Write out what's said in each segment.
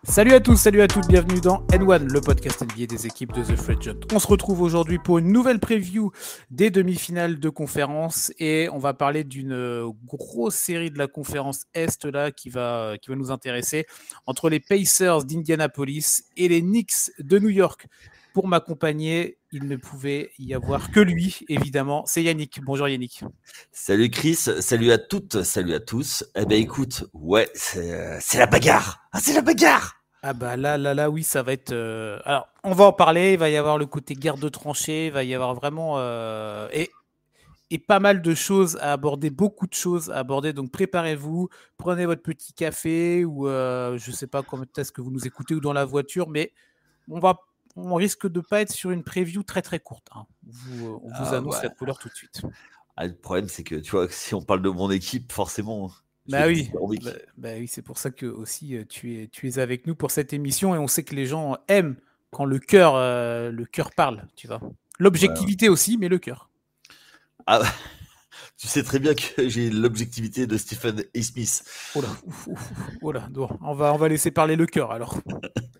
Salut à tous, salut à toutes, bienvenue dans N1, le podcast NBA des équipes de The Free Agent. On se retrouve aujourd'hui pour une nouvelle preview des demi-finales de conférence et on va parler d'une grosse série de la conférence Est là qui va nous intéresser entre les Pacers d'Indianapolis et les Knicks de New York. Pour m'accompagner, il ne pouvait y avoir que lui, évidemment, c'est Yannick. Bonjour Yannick. Salut Chris, salut à toutes, salut à tous. Eh ben écoute, ouais, c'est la bagarre. Ah, c'est la bagarre. Ah bah là, oui, ça va être... Alors, on va en parler, il va y avoir le côté guerre de tranchées, il va y avoir vraiment... Et pas mal de choses à aborder, beaucoup de choses à aborder, donc préparez-vous, prenez votre petit café, ou je sais pas comment est-ce que vous nous écoutez, ou dans la voiture, mais on risque de pas être sur une preview très très courte. Hein. On vous annonce la couleur tout de suite. Ah, le problème, c'est que tu vois, si on parle de mon équipe, forcément... Bah oui, c'est pour ça que aussi tu es avec nous pour cette émission et on sait que les gens aiment quand le cœur parle, tu vois. L'objectivité aussi, mais le cœur. Ah, tu sais très bien que j'ai l'objectivité de Stephen A. Smith. Oh là, on va laisser parler le cœur alors.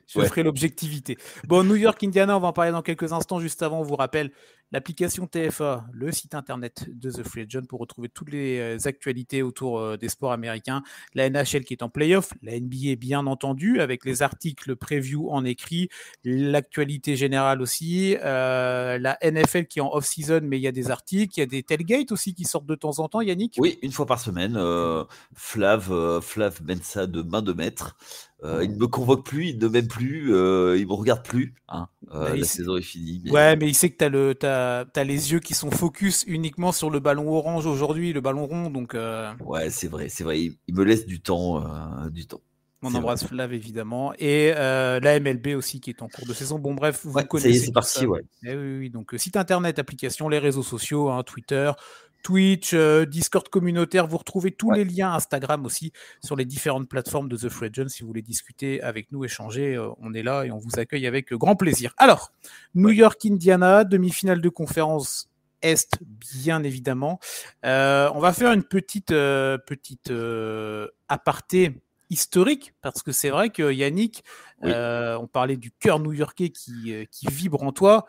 Je ferai l'objectivité. Bon, New York, Indiana, on va en parler dans quelques instants. Juste avant, on vous rappelle l'application TFA, le site internet de The Free Agent pour retrouver toutes les actualités autour des sports américains. La NHL qui est en playoff, la NBA bien entendu, avec les articles preview en écrit, l'actualité générale aussi, la NFL qui est en off-season, mais il y a des articles, il y a des tailgates aussi qui sortent de temps en temps, Yannick. Oui, une fois par semaine. Flav mène ça de main de maître. Il ne me convoque plus, il ne m'aime plus, il me regarde plus. Hein. La saison est finie. Mais... Ouais, mais il sait que t'as les yeux qui sont focus uniquement sur le ballon orange aujourd'hui, le ballon rond, donc. Ouais, c'est vrai. Il me laisse du temps, On embrasse Flav évidemment et la MLB aussi qui est en cours de saison. Bon bref, vous connaissez. Ça y est, c'est parti, ouais. Oui, donc site internet, application, les réseaux sociaux, hein, Twitter, Twitch, Discord communautaire, vous retrouvez tous les liens Instagram aussi sur les différentes plateformes de The Free Agent. Si vous voulez discuter avec nous, échanger, on est là et on vous accueille avec grand plaisir. Alors, New York, Indiana, demi-finale de conférence Est, bien évidemment. On va faire une petite aparté historique, parce que c'est vrai que Yannick, on parlait du cœur new-yorkais qui vibre en toi.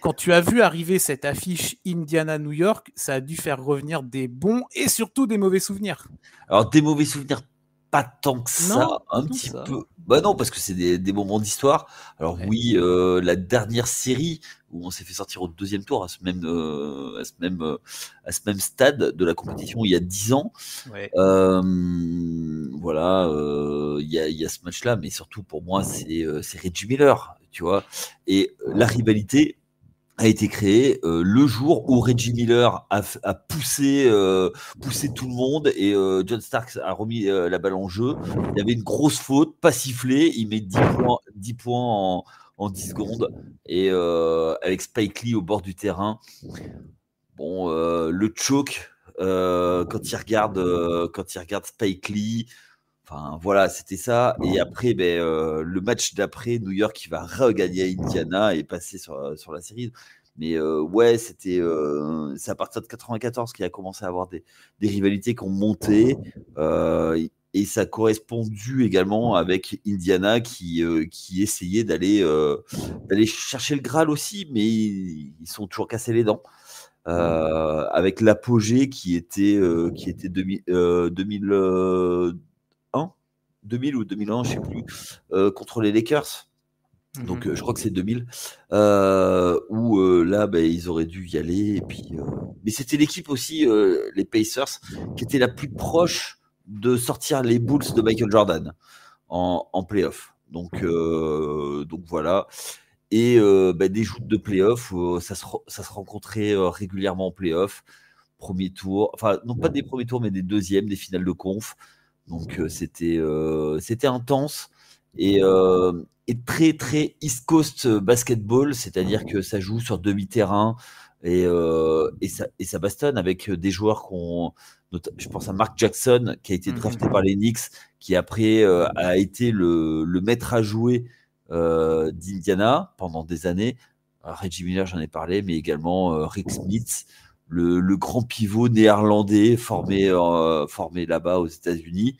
Quand tu as vu arriver cette affiche Indiana-New York, ça a dû faire revenir des bons et surtout des mauvais souvenirs. Alors, des mauvais souvenirs, pas tant que ça, un petit peu. Bah non, parce que c'est des moments d'histoire. Alors oui, la dernière série où on s'est fait sortir au deuxième tour à ce même stade de la compétition il y a 10 ans. Voilà, il y a ce match-là, mais surtout pour moi, c'est Reggie Miller, tu vois. Et la rivalité a été créé le jour où Reggie Miller a poussé tout le monde et John Starks a remis la balle en jeu. Il y avait une grosse faute, pas sifflée, il met 10 points en 10 secondes et avec Spike Lee au bord du terrain. Bon, le choke quand il regarde Spike Lee. Enfin, voilà, c'était ça. Et après, le match d'après, New York qui va regagner à Indiana et passer sur la série. Mais c'est à partir de 94 qu'il a commencé à avoir des rivalités qui ont monté. Et ça a correspondu également avec Indiana qui essayait d'aller chercher le Graal aussi, mais ils sont toujours cassés les dents. Avec l'apogée qui était 2000 ou 2001, je ne sais plus, contre les Lakers. Donc, je crois que c'est 2000, où là, ils auraient dû y aller. Et puis, mais c'était l'équipe aussi, les Pacers, qui était la plus proche de sortir les Bulls de Michael Jordan en playoff. Donc voilà. Et des joutes de playoff, ça se rencontrait régulièrement en playoff. Premier tour, enfin, non pas des premiers tours, mais des deuxièmes, des finales de conf. Donc, c'était intense et très, très East Coast basketball, c'est-à-dire que ça joue sur demi-terrain et ça bastonne avec des joueurs je pense à Mark Jackson, qui a été drafté par les Knicks, qui après a été le maître à jouer d'Indiana pendant des années. Reggie Miller, j'en ai parlé, mais également Rick Smith, le grand pivot néerlandais formé là-bas aux États-Unis.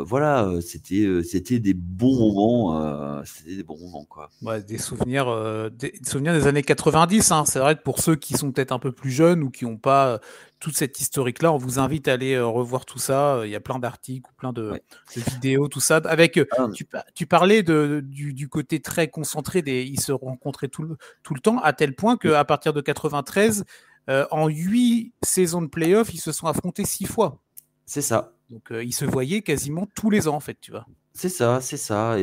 Voilà, c'était des bons moments, c'était des bons moments, quoi. Ouais, des souvenirs des années 90. Hein. C'est vrai que pour ceux qui sont peut-être un peu plus jeunes ou qui n'ont pas toute cette historique-là, on vous invite à aller revoir tout ça. Il y a plein d'articles ou plein Ouais. de vidéos, tout ça. Avec, Ah, tu parlais du côté très concentré, ils se rencontraient tout le temps, à tel point oui, qu'à partir de 93, en 8 saisons de playoffs, ils se sont affrontés 6 fois. c'est ça. Donc ils se voyaient quasiment tous les ans, en fait, tu vois. C'est ça, c'est ça.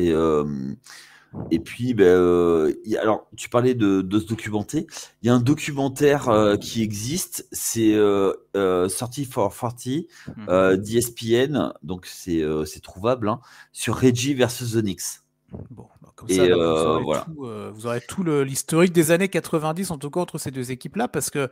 Et puis, alors, tu parlais de se documenter. Il y a un documentaire qui existe, c'est 30 for 40 d'ESPN, donc c'est trouvable, hein, sur Reggie versus The Knicks. Bon, bah, comme ça, Et là, voilà. vous aurez tout l'historique des années 90, en tout cas, entre ces deux équipes-là, parce que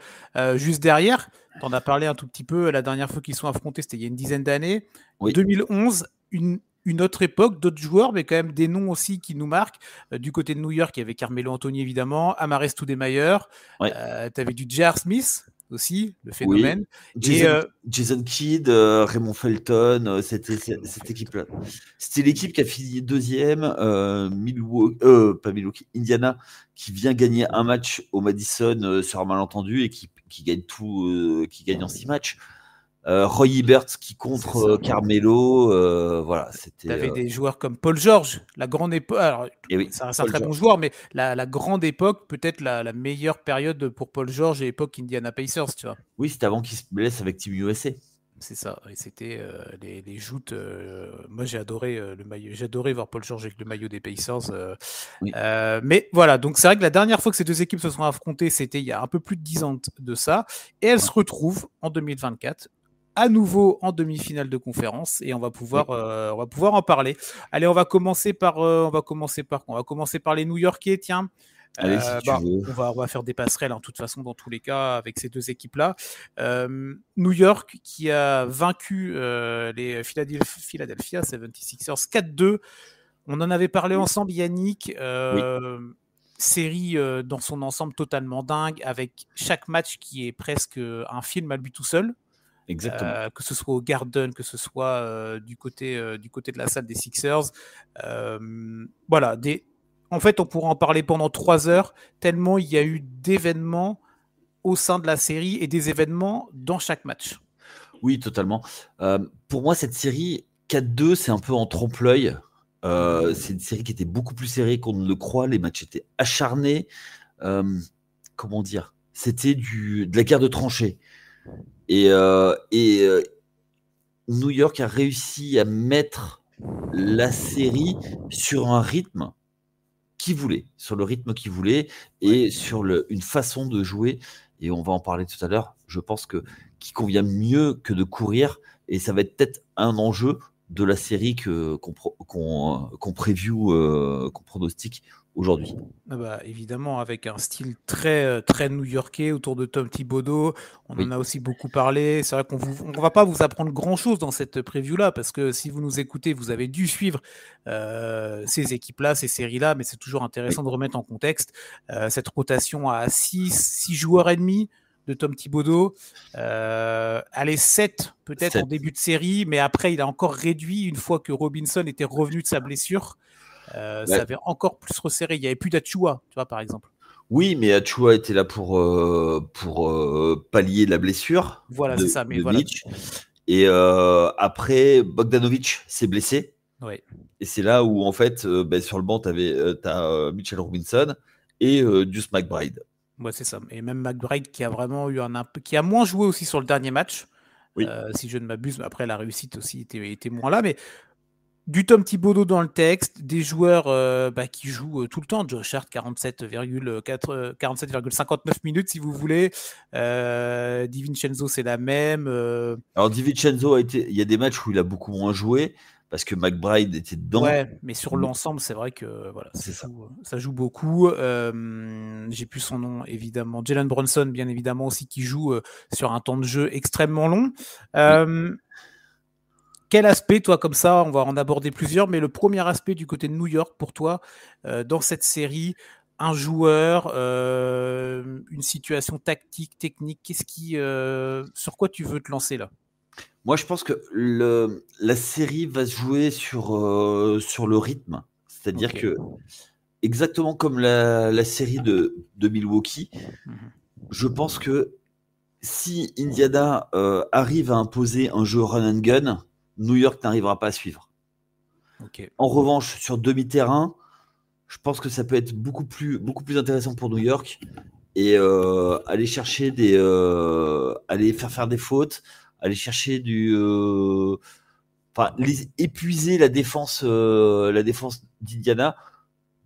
juste derrière, tu en as parlé un tout petit peu, la dernière fois qu'ils sont affrontés, c'était il y a une dizaine d'années. Oui, 2011, une autre époque, d'autres joueurs, mais quand même des noms aussi qui nous marquent. Du côté de New York, il y avait Carmelo Anthony, évidemment, Amar'e Stoudemire, ouais, tu avais du J.R. Smith aussi, le oui. phénomène. Et Jason Kidd, Raymond Felton, c'était cette équipe-là. C'était l'équipe qui a fini deuxième, Milwaukee, pas Milwaukee, Indiana, qui vient gagner un match au Madison sur un malentendu et qui gagne tout, qui gagne en 6 matchs. Roy Hibbert qui c'est contre ça. Carmelo, voilà, Tu c'était. avais des joueurs comme Paul George, la grande époque. Alors, Et oui, ça reste un Paul très bon George. joueur, mais la grande époque, peut-être la meilleure période pour Paul George et époque Indiana Pacers, tu vois. Oui, c'était avant qu'il se blesse avec Team USA. C'est ça. Et c'était les joutes. Moi, j'ai adoré le maillot. J'ai adoré voir Paul George avec le maillot des Pacers. Oui, Mais voilà, donc c'est vrai que la dernière fois que ces deux équipes se sont affrontées, c'était il y a un peu plus de 10 ans de ça. Et elles ouais, se retrouvent en 2024 à nouveau en demi-finale de conférence et oui. on va pouvoir en parler. Allez, on va commencer par les New-Yorkais, tiens. Allez, si tu veux. On va faire des passerelles, en toute façon, dans tous les cas, avec ces deux équipes-là. New York qui a vaincu les Philadelphia 76ers 4-2. On en avait parlé ensemble, Yannick. Oui, Série dans son ensemble totalement dingue, avec chaque match qui est presque un film à lui tout seul. exactement. Que ce soit au Garden, que ce soit du côté de la salle des Sixers. Voilà, en fait, on pourrait en parler pendant 3 heures, tellement il y a eu d'événements au sein de la série et des événements dans chaque match. Oui, totalement. Pour moi, cette série 4-2, c'est un peu en trompe-l'œil. C'est une série qui était beaucoup plus serrée qu'on ne le croit. Les matchs étaient acharnés. Euh, comment dire? C'était de la guerre de tranchées. Et New York a réussi à mettre la série sur un rythme qu'il voulait, sur le rythme qu'il voulait Ouais. et sur une façon de jouer. Et on va en parler tout à l'heure. Je pense que qui convient mieux que de courir. Et ça va être peut-être un enjeu de la série qu'on preview, qu'on pronostique aujourd'hui. Ah bah, évidemment, avec un style très new-yorkais autour de Tom Thibodeau. On en Oui, a aussi beaucoup parlé. C'est vrai on va pas vous apprendre grand-chose dans cette preview-là, parce que si vous nous écoutez, vous avez dû suivre ces équipes-là, ces séries-là, mais c'est toujours oui, intéressant de remettre en contexte cette rotation à 6 joueurs et demi de Tom Thibodeau. Allez, 7 peut-être en 7. début de série, mais après, il a encore réduit une fois que Robinson était revenu de sa blessure. Ça avait encore plus resserré. Il n'y avait plus d'Achua, tu vois, par exemple. Oui, mais Achua était là pour pallier la blessure Voilà, c'est ça. Mais de voilà. Mitch. Et après, Bogdanovic s'est blessé. Ouais. Et c'est là où, en fait, sur le banc, tu as Mitchell Robinson et Deuce McBride. Ouais, c'est ça. Et même McBride qui a vraiment eu qui a moins joué aussi sur le dernier match, Oui, si je ne m'abuse. Mais après, la réussite aussi était moins là. Mais du Tom Thibodeau dans le texte, des joueurs qui jouent tout le temps. Josh Hart, 47,59 minutes, si vous voulez. Di Vincenzo, c'est la même. alors DiVincenzo il y a des matchs où il a beaucoup moins joué parce que McBride était dedans. Ouais, mais sur Mais l'ensemble, c'est vrai que voilà, c'est ça. ça joue beaucoup. J'ai plus son nom, évidemment. Jalen Brunson, bien évidemment, aussi, qui joue sur un temps de jeu extrêmement long. Oui. Quel aspect, toi, comme ça, on va en aborder plusieurs, mais le premier aspect du côté de New York pour toi, dans cette série, un joueur, une situation tactique, technique, sur quoi tu veux te lancer là? Moi, je pense que la série va se jouer sur le rythme. C'est-à-dire Ok. que, exactement comme la série de Milwaukee, Mhm. je pense que si Indiana arrive à imposer un jeu run and gun, New York n'arrivera pas à suivre. Ok. En revanche, sur demi-terrain, je pense que ça peut être beaucoup plus intéressant pour New York et aller chercher aller faire des fautes, aller chercher épuiser la défense d'Indiana.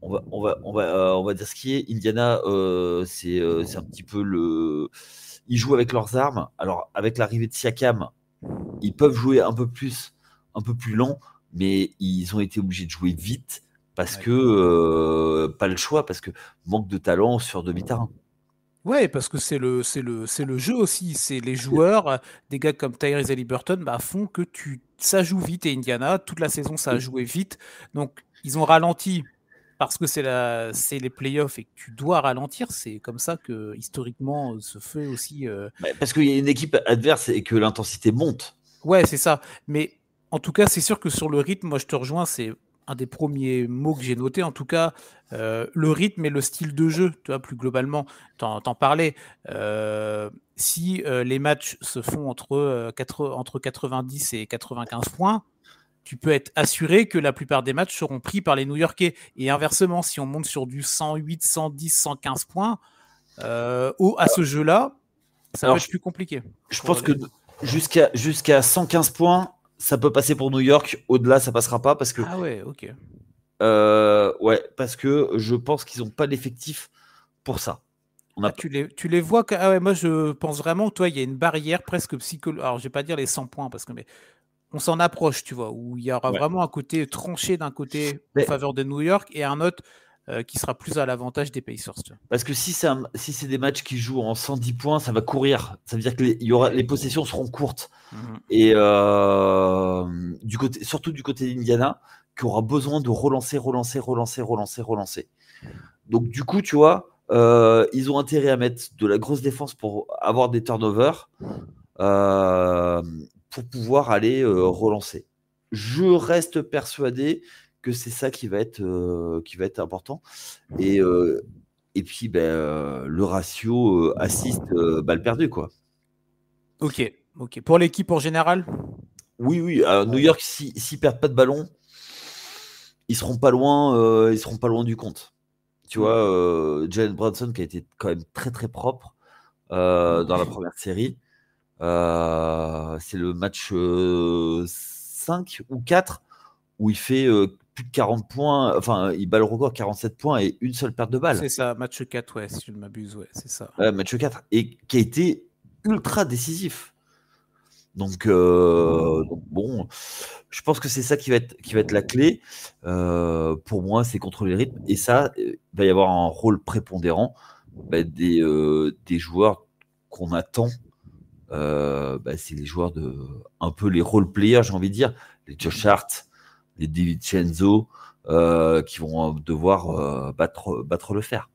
On va dire ce qui est. Indiana, c'est un petit peu ils jouent avec leurs armes. Alors avec l'arrivée de Siakam, ils peuvent jouer un peu plus lent, mais ils ont été obligés de jouer vite parce Ouais. que pas le choix, parce que manque de talent sur demi-terrain. Ouais, parce que c'est le jeu aussi. C'est les joueurs, des gars comme Tyrese Haliburton, bah, font que ça joue vite. Et Indiana, toute la saison, ça a joué vite. Donc, ils ont ralenti parce que c'est les playoffs et que tu dois ralentir. C'est comme ça que, historiquement, se fait aussi. Bah, parce qu'il y a une équipe adverse et que l'intensité monte. Ouais, c'est ça. Mais en tout cas, c'est sûr que sur le rythme, moi, je te rejoins. C'est un des premiers mots que j'ai noté. En tout cas, le rythme et le style de jeu, tu vois, plus globalement, t'en parlais. Si les matchs se font entre 90 et 95 points, tu peux être assuré que la plupart des matchs seront pris par les New-Yorkais. Et inversement, si on monte sur du 108, 110, 115 points, à ce jeu-là, ça peut Alors, être plus compliqué. je Pour pense que jusqu'à 115 points, ça peut passer pour New York. Au-delà, ça passera pas Ah ouais, ok. ouais, parce que je pense qu'ils n'ont pas l'effectif pour ça. On a, Ah, tu les vois ah ouais, moi je pense vraiment, toi, il y a une barrière presque psychologique. Alors, je vais pas dire les 100 points parce que mais on s'en approche, tu vois, où il y aura ouais. vraiment un côté tranché d'un côté en Mais faveur de New York et un autre qui sera plus à l'avantage des Pacers. Tu vois. parce que si c'est des matchs qui jouent en 110 points, ça va courir. Ça veut dire que les possessions seront courtes. Mhm. Et surtout du côté d'Indiana, qui aura besoin de relancer. Donc du coup, tu vois, ils ont intérêt à mettre de la grosse défense pour avoir des turnovers, euh, pour pouvoir aller relancer. Je reste persuadé que c'est ça qui va être important. Et, euh, et puis, ben, le ratio assist balle perdue, quoi. Ok, ok. Pour l'équipe en général? Oui, oui. New Ouais. York, s'ils perdent pas de ballon, ils seront pas loin du compte. Tu vois, Hmm. Jalen Brunson qui a été quand même très très propre dans la première série. C'est le match 5 ou 4 où il fait plus de 40 points, enfin il bat le record 47 points et une seule perte de balle. C'est ça, match 4, ouais, si je ne m'abuse, ouais, c'est ça. Match 4 et qui a été ultra décisif. Donc bon, je pense que c'est ça qui va être la clé. Pour moi, c'est contrôler le rythme. Et ça, il va y avoir un rôle prépondérant des joueurs qu'on attend. C'est les joueurs un peu les role players, j'ai envie de dire. Les Josh Hart, les DiVincenzo, qui vont devoir battre le fer.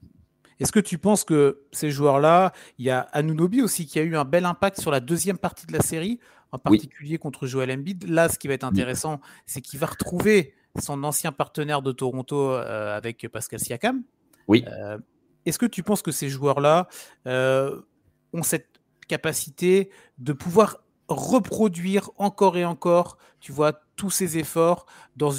Est-ce que tu penses que ces joueurs-là, il y a Anunoby aussi qui a eu un bel impact sur la deuxième partie de la série, en Oui, particulier contre Joel Embiid. Là, ce qui va être oui, intéressant, c'est qu'il va retrouver son ancien partenaire de Toronto avec Pascal Siakam. oui. Euh, Est-ce que tu penses que ces joueurs-là ont cette capacité de pouvoir reproduire encore et encore, tu vois, tous ces efforts dans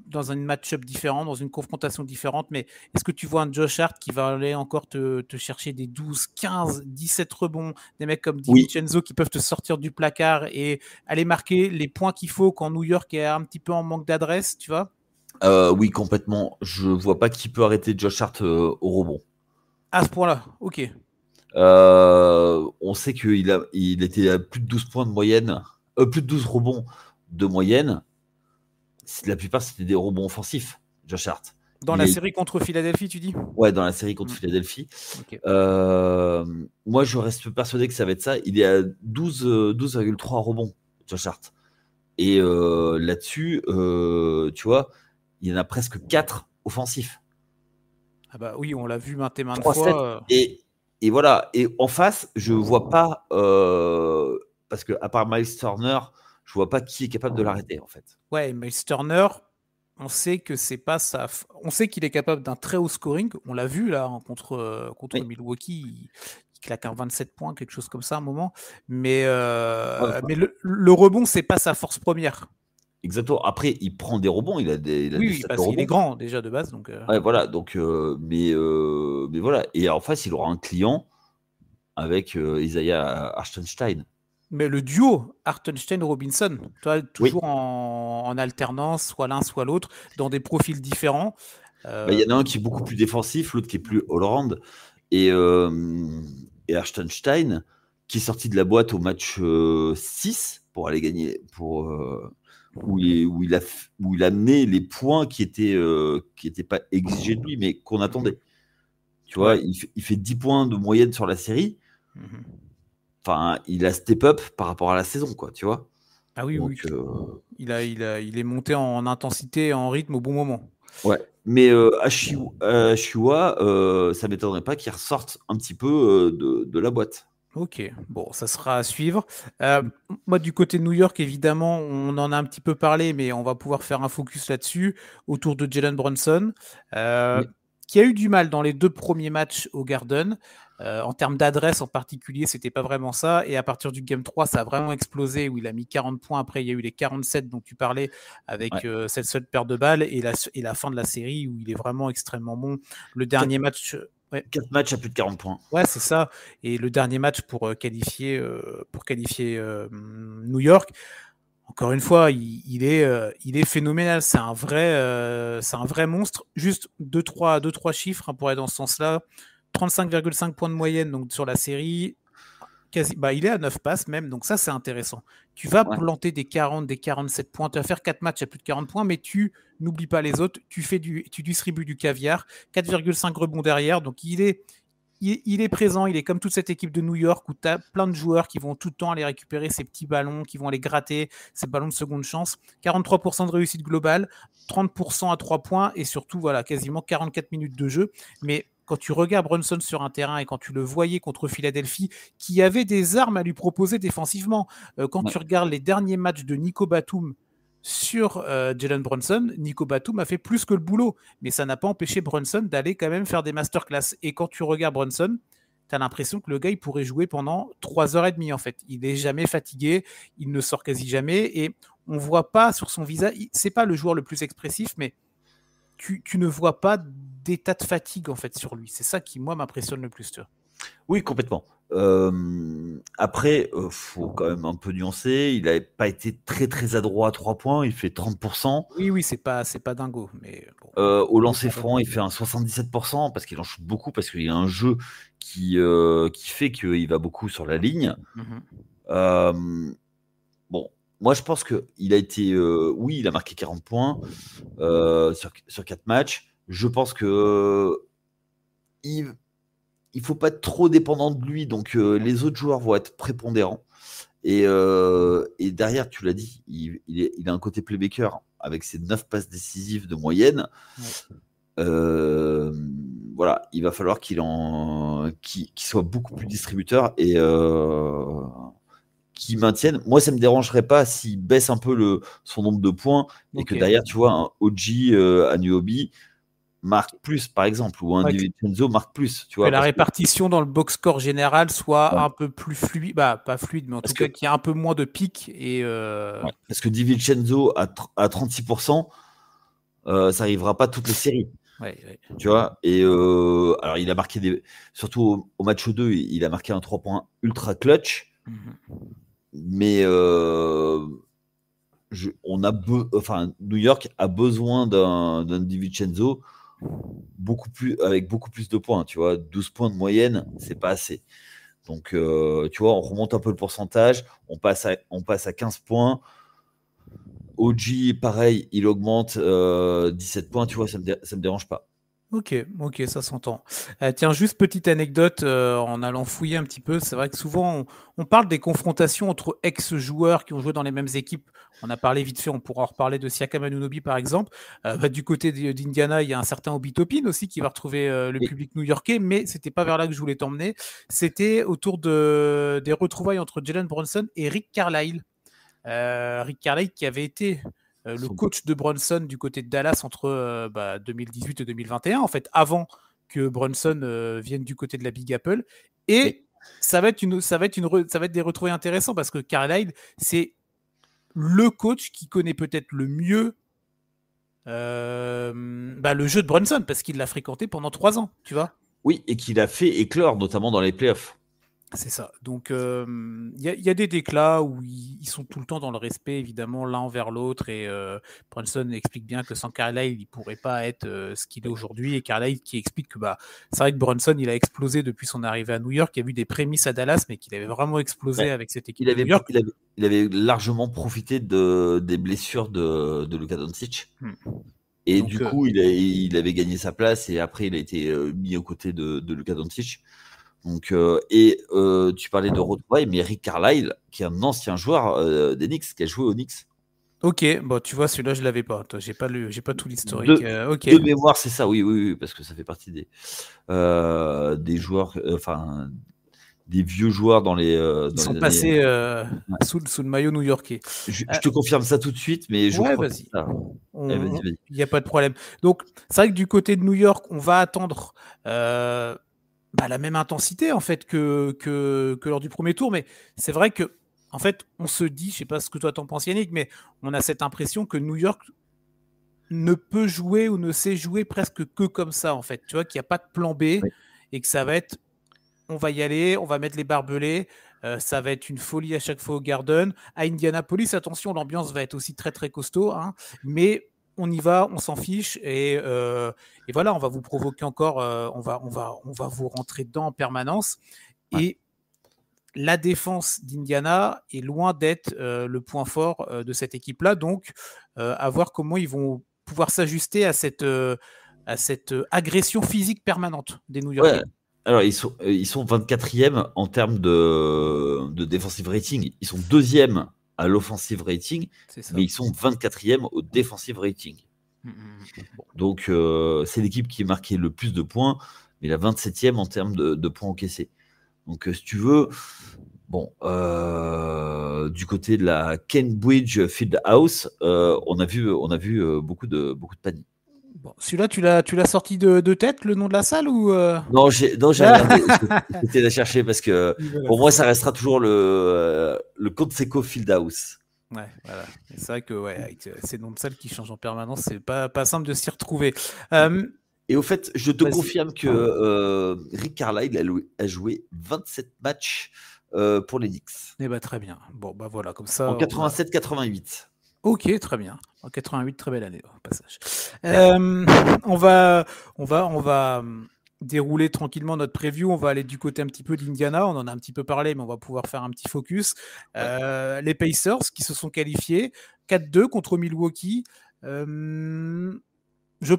dans un match-up différent, dans une confrontation différente, mais est-ce que tu vois un Josh Hart qui va aller encore te chercher des 12, 15, 17 rebonds, des mecs comme Oui, DiVincenzo qui peuvent te sortir du placard et aller marquer les points qu'il faut quand New York est un petit peu en manque d'adresse, tu vois? oui, complètement. Je vois pas qui peut arrêter Josh Hart au rebond. À ce point-là, ok. On sait il était à plus de 12 points de moyenne, plus de 12 rebonds de moyenne. La plupart, c'était des rebonds offensifs, Josh Hart. Dans Il la est, série contre Philadelphie, tu dis? ouais, dans la série contre Mm. Philadelphie. Ok. Moi, je reste persuadé que ça va être ça. Il est à 12,3 rebonds, Josh Hart. Et là-dessus, tu vois, il y en a presque 4 offensifs. Ah bah oui, on l'a vu maintes et maintes 3-7. fois. Et voilà. Et en face, je vois pas. parce qu'à part Miles Turner, je vois pas qui est capable de l'arrêter, en fait. Ouais, Miles Turner, on sait que c'est pas ça. On sait qu'il est capable d'un très haut scoring. On l'a vu là contre Oui. Milwaukee. Il claque un 27 points, quelque chose comme ça à un moment. Mais, Ouais, mais le rebond, c'est pas sa force première. exactement. Après, il prend des rebonds, il a des Oui, stats de parce qu'il est rebonds. grand déjà de base. Donc, Ouais, voilà. Donc, mais voilà. Et en face, il aura un client avec Isaiah Hartenstein. Mais le duo Hartenstein-Robinson, toi, Oui. toujours en alternance, soit l'un, soit l'autre, dans des profils différents. Bah, il y en a un qui est beaucoup plus défensif, l'autre qui est plus all-round. Et, Hartenstein, qui est sorti de la boîte au match 6 pour aller gagner, où il a amené les points qui étaient pas exigés de lui, mais qu'on attendait. Tu vois, Ouais. il fait 10 points de moyenne sur la série. Mhm. Enfin, il a step up par rapport à la saison, quoi, tu vois. Ah oui, Donc, oui. Il est monté en intensité et en rythme au bon moment. ouais. Mais Ashua, ça m'étonnerait pas qu'il ressorte un petit peu de la boîte. Ok, bon, ça sera à suivre. Moi, du côté de New York, évidemment, on en a un petit peu parlé, mais on va pouvoir faire un focus là-dessus, autour de Jalen Brunson, Oui. qui a eu du mal dans les 2 premiers matchs au Garden. En termes d'adresse en particulier, c'était pas vraiment ça. Et à partir du Game 3, ça a vraiment explosé, où il a mis 40 points. Après, il y a eu les 47 dont tu parlais, avec Ouais. cette seule paire de balles, et la fin de la série, où il est vraiment extrêmement bon. Le dernier match... Ouais. 4 matchs à plus de 40 points. Ouais, c'est ça. Et le dernier match pour qualifier New York, encore une fois, il est phénoménal. C'est un vrai monstre. Juste deux, trois chiffres pour aller dans ce sens-là. 35,5 points de moyenne donc, sur la série. Il est à 9 passes même, donc ça c'est intéressant. Tu vas Ouais. planter des 40, des 47 points, tu vas faire 4 matchs à plus de 40 points, mais tu n'oublies pas les autres, tu distribues du caviar, 4,5 rebonds derrière, donc il est présent, il est comme toute cette équipe de New York où tu as plein de joueurs qui vont tout le temps aller récupérer ces petits ballons, qui vont aller gratter ces ballons de seconde chance. 43% de réussite globale, 30% à 3 points et surtout voilà, quasiment 44 minutes de jeu. Mais quand tu regardes Brunson sur un terrain et quand tu le voyais contre Philadelphie, qui avait des armes à lui proposer défensivement, quand Ouais. tu regardes les derniers matchs de Nico Batum sur Jalen Brunson, Nico Batum a fait plus que le boulot, mais ça n'a pas empêché Brunson d'aller quand même faire des masterclass. Et quand tu regardes Brunson, tu as l'impression que le gars, il pourrait jouer pendant 3h30 en fait. Il n'est jamais fatigué, il ne sort quasi jamais, et on voit pas sur son visage, c'est pas le joueur le plus expressif, mais tu ne vois pas d'état de fatigue en fait sur lui. C'est ça qui, moi, m'impressionne le plus. Tu vois. Oui, complètement. Après, faut quand même un peu nuancer. Il n'avait pas été très très adroit à 3 points. Il fait 30%. Oui, c'est pas dingo, mais bon, Au lancer franc, il fait un 77% parce qu'il en shoot beaucoup, parce qu'il y a un jeu qui fait qu'il va beaucoup sur la ligne. Bon, moi je pense qu'il a été. Oui, il a marqué 40 points sur 4 matchs. Je pense que il faut pas être trop dépendant de lui, donc les autres joueurs vont être prépondérants. Et derrière, tu l'as dit, il a un côté playmaker avec ses 9 passes décisives de moyenne. Ouais. Voilà, il va falloir qu'il soit beaucoup plus distributeur et qu'il maintienne. Moi, ça me dérangerait pas s'il baisse un peu son nombre de points et que derrière, tu vois, un OG Anunoby marque plus, par exemple, ou un DiVincenzo marque plus. Tu vois, que la répartition dans le box score général soit un peu plus fluide, pas fluide, mais en tout cas qu'il y ait un peu moins de pics. Parce que DiVincenzo à 36%, ça n'arrivera pas toutes les séries. Tu vois, et alors il a marqué surtout au match 2, il a marqué un 3 points ultra clutch, mais New York a besoin d'un DiVincenzo avec beaucoup plus de points, tu vois, 12 points de moyenne, c'est pas assez. Donc, tu vois, on remonte un peu le pourcentage, on passe à 15 points. OG, pareil, il augmente 17 points, tu vois, ça me dérange pas. Ok, ça s'entend. Tiens, juste petite anecdote, en allant fouiller un petit peu, c'est vrai que souvent on parle des confrontations entre ex-joueurs qui ont joué dans les mêmes équipes. On a parlé vite fait, on pourra en reparler de Siakam Anunoby par exemple. Du côté d'Indiana, il y a un certain Obi Toppin aussi qui va retrouver le Et public new-yorkais, mais c'était pas vers là que je voulais t'emmener. C'était autour des retrouvailles entre Jalen Brunson et Rick Carlisle. Rick Carlisle qui avait été le coach de Brunson du côté de Dallas entre 2018 et 2021, en fait, avant que Brunson vienne du côté de la Big Apple. Et ça va être des retrouvailles intéressantes parce que Carlisle, c'est le coach qui connaît peut-être le mieux le jeu de Brunson parce qu'il l'a fréquenté pendant 3 ans, tu vois. oui, et qu'il a fait éclore, notamment dans les playoffs. C'est ça. Donc, il y a des déclats où ils sont tout le temps dans le respect, évidemment, l'un envers l'autre. Et Brunson explique bien que sans Carlisle, il ne pourrait pas être ce qu'il est aujourd'hui. Et Carlisle qui explique que c'est vrai que Brunson, il a explosé depuis son arrivée à New York. Il y a eu des prémices à Dallas, mais qu'il avait vraiment explosé avec cette équipe de New York. Il avait largement profité des blessures de Luka Doncic. Et donc, du coup, il avait gagné sa place et après, il a été mis aux côtés de Luka Doncic. Donc, tu parlais de retrouvailles, mais Rick Carlisle, qui est un ancien joueur des Knicks, qui a joué aux Knicks. Ok, bon, tu vois, celui-là, je l'avais pas. J'ai pas tout l'historique. De mémoire, c'est ça, oui, parce que ça fait partie des joueurs, des vieux joueurs dans les. Ils sont passés sous le maillot new-yorkais. Je te confirme ça tout de suite, mais je crois que c'est ça. Il n'y a pas de problème. Donc, c'est vrai que du côté de New York, on va attendre la même intensité en fait que lors du premier tour, mais c'est vrai que en fait, on se dit, je sais pas ce que toi t'en penses Yannick, mais on a cette impression que New York ne peut jouer ou ne sait jouer presque que comme ça en fait. Tu vois qu'il n'y a pas de plan B et que ça va être, on va y aller, on va mettre les barbelés. Ça va être une folie à chaque fois au Garden. À Indianapolis, attention, l'ambiance va être aussi très très costaud, hein, mais on y va, on s'en fiche et voilà, on va vous provoquer encore, on va vous rentrer dedans en permanence. Et la défense d'Indiana est loin d'être le point fort de cette équipe-là, donc à voir comment ils vont pouvoir s'ajuster à cette agression physique permanente des New Yorkais. Ouais. Alors, ils sont 24e en termes de defensive rating. Ils sont 2e à l'offensive rating, mais ils sont 24e au defensive rating. Bon. Donc, c'est l'équipe qui a marqué le plus de points, mais la 27e en termes de points encaissés. Donc, si tu veux, bon, du côté de la Cambridge Fieldhouse, on a vu beaucoup de paniers. Bon, celui-là, tu l'as sorti de tête, le nom de la salle ou Non, j'ai regardé. J'étais la chercher parce que pour moi, ça restera toujours le Conseco Fieldhouse. Ouais, voilà. C'est vrai que avec ces noms de salles qui changent en permanence, c'est pas simple de s'y retrouver. Et au fait, je te confirme que Rick Carlisle a joué 27 matchs pour les Knicks. Eh ben, très bien. Bon, voilà, comme ça. En 87-88. Ok, très bien. En 88, très belle année au passage. On va dérouler tranquillement notre preview. On va aller du côté un petit peu d'Indiana. On en a un petit peu parlé, mais on va pouvoir faire un petit focus. Les Pacers qui se sont qualifiés 4-2 contre Milwaukee. Je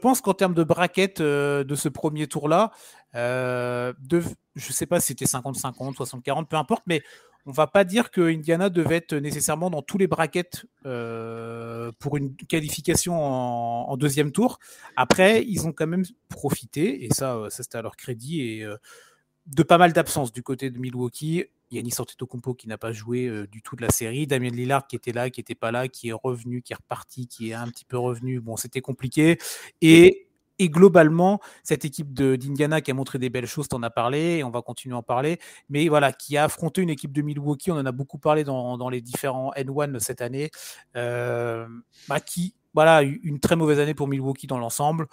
pense qu'en termes de bracket de ce premier tour-là, je ne sais pas si c'était 50-50, 60-40, peu importe, mais on ne va pas dire que Indiana devait être nécessairement dans tous les brackets pour une qualification en deuxième tour. Après, ils ont quand même profité, et ça c'était à leur crédit, et de pas mal d'absences du côté de Milwaukee. Giannis Antetokounmpo qui n'a pas joué du tout de la série, Damian Lillard qui était là, qui n'était pas là, qui est revenu, qui est reparti, qui est un petit peu revenu. Bon, c'était compliqué. Et globalement, cette équipe d'Indiana qui a montré des belles choses, t'en as parlé, et on va continuer à en parler, mais voilà, qui a affronté une équipe de Milwaukee, on en a beaucoup parlé dans les différents N1 cette année, une très mauvaise année pour Milwaukee dans l'ensemble.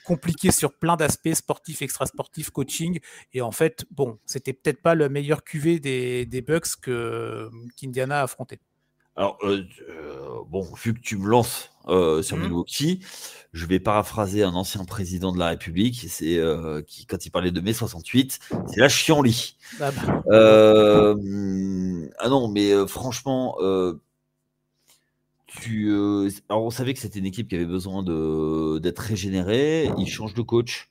Compliqué sur plein d'aspects sportifs, extrasportifs, coaching, et en fait, bon, c'était peut-être pas le meilleur QV des Bucks qu'Indiana a affronté. Alors, vu que tu me lances sur Milwaukee, je vais paraphraser un ancien président de la République, c'est qui, quand il parlait de mai 68, c'est la chienlit. Ah non, mais franchement, Alors, on savait que c'était une équipe qui avait besoin d'être régénérée. Ils changent de coach.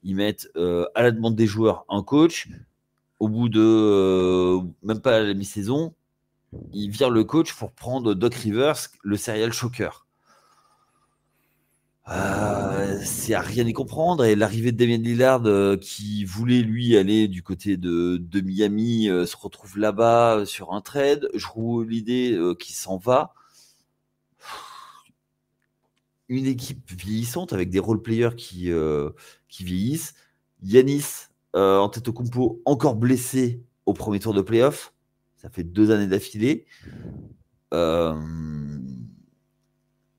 Ils mettent à la demande des joueurs un coach. Au bout de même pas à la mi-saison, ils virent le coach pour prendre Doc Rivers, le serial shocker. C'est à rien y comprendre. Et l'arrivée de Damian Lillard, qui voulait lui aller du côté de Miami, se retrouve là-bas sur un trade. Jrue Holiday qui s'en va. Une équipe vieillissante avec des role-players qui vieillissent. Giannis Antetokounmpo encore blessé au premier tour de playoff. Ça fait 2 années d'affilée.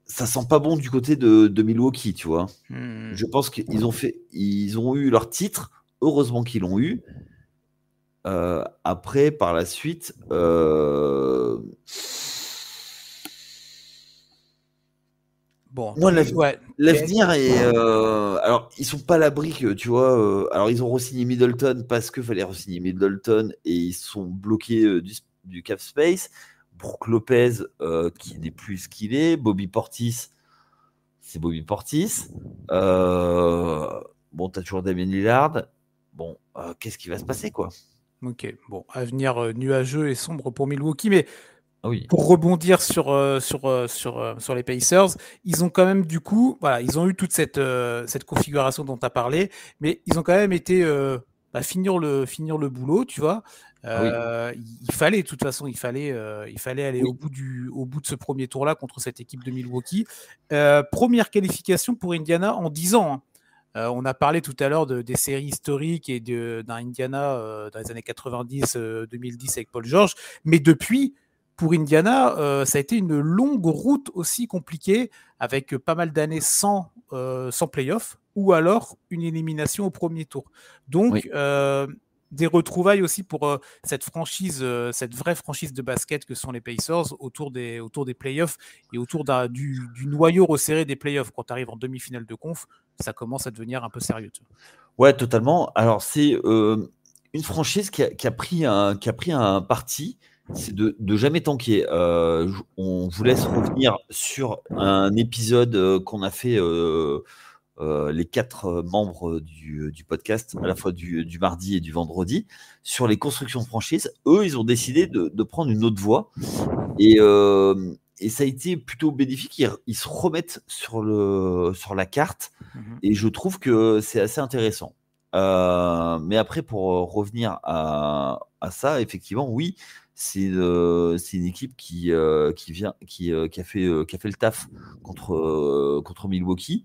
Ça sent pas bon du côté de Milwaukee, tu vois. Je pense qu'ils ont eu leur titre. Heureusement qu'ils l'ont eu. Après, par la suite, bon, moi, l'avenir est. Alors, ils sont pas à l'abri que, tu vois. Alors, ils ont re-signé Middleton parce qu'il fallait re-signer Middleton et ils sont bloqués du cap space. Brook Lopez, qui n'est plus ce qu'il est. Bobby Portis, c'est Bobby Portis. Bon, t'as toujours Damian Lillard. Bon, qu'est-ce qui va se passer, quoi? Ok, bon, avenir nuageux et sombre pour Milwaukee, mais oui. Pour rebondir sur les Pacers, ils ont quand même du coup, voilà, ils ont eu toute cette configuration dont tu as parlé, mais ils ont quand même été finir le boulot, tu vois. Il fallait, de toute façon, il fallait aller au bout de ce premier tour-là contre cette équipe de Milwaukee. Première qualification pour Indiana en 10 ans. Hein. On a parlé tout à l'heure des séries historiques et d'un Indiana dans les années 90, 2010 avec Paul George, mais depuis, pour Indiana, ça a été une longue route aussi compliquée, avec pas mal d'années sans play-off, ou alors une élimination au premier tour. Donc, des retrouvailles aussi pour cette franchise, cette vraie franchise de basket que sont les Pacers autour des playoffs et autour du noyau resserré des playoffs. Quand tu arrives en demi-finale de conf, ça commence à devenir un peu sérieux. Ouais, totalement. Alors, c'est une franchise qui a pris un parti, c'est de jamais tanker. On vous laisse revenir sur un épisode qu'on a fait les 4 membres du podcast, à la fois du mardi et du vendredi, sur les constructions de franchise. Eux, ils ont décidé de prendre une autre voie. Et ça a été plutôt bénéfique. Ils se remettent sur la carte. Et je trouve que c'est assez intéressant. Mais après, pour revenir à ça, effectivement, oui, c'est une équipe qui a fait le taf contre Milwaukee.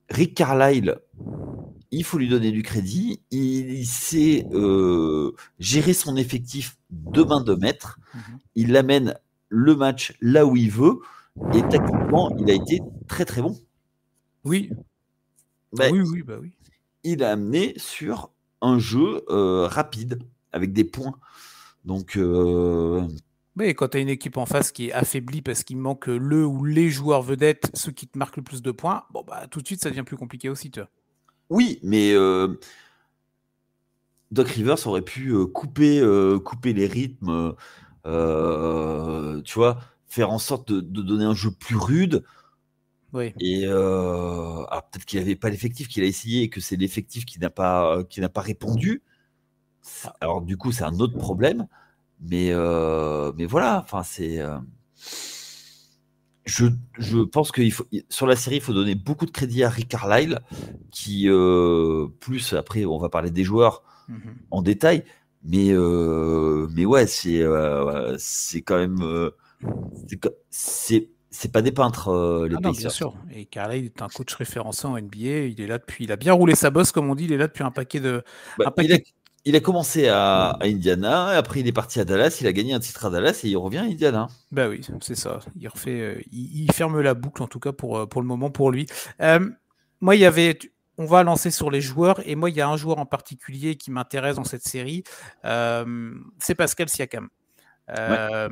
Rick Carlisle, il faut lui donner du crédit. Il sait gérer son effectif de main de maître. Il amène le match là où il veut. Et tactiquement, il a été très très bon. Oui. Oui. Il a amené sur un jeu rapide, avec des points. Donc... Oui, quand tu as une équipe en face qui est affaiblie parce qu'il manque le ou les joueurs vedettes, ceux qui te marquent le plus de points, bon, bah, tout de suite, ça devient plus compliqué aussi. Tu vois. Oui, mais Doc Rivers aurait pu couper les rythmes, tu vois, faire en sorte de donner un jeu plus rude. Oui. Et alors peut-être qu'il n'avait pas l'effectif, qu'il a essayé et que c'est l'effectif qui n'a pas répondu. Alors du coup, c'est un autre problème. Mais voilà, enfin c'est. Je pense que sur la série, il faut donner beaucoup de crédit à Rick Carlisle, qui plus après, on va parler des joueurs en détail, mais ouais, c'est quand même c'est pas des peintres les Pacers. Bien sûr. Et Carlisle est un coach référencé en NBA. Il est là il a bien roulé sa bosse, comme on dit. Il est là depuis un paquet de. Il a commencé à Indiana, après il est parti à Dallas, il a gagné un titre à Dallas et il revient à Indiana. Bah oui, c'est ça. Il refait, il ferme la boucle en tout cas pour le moment pour lui. Moi, on va lancer sur les joueurs et moi, il y a un joueur en particulier qui m'intéresse dans cette série. C'est Pascal Siakam, le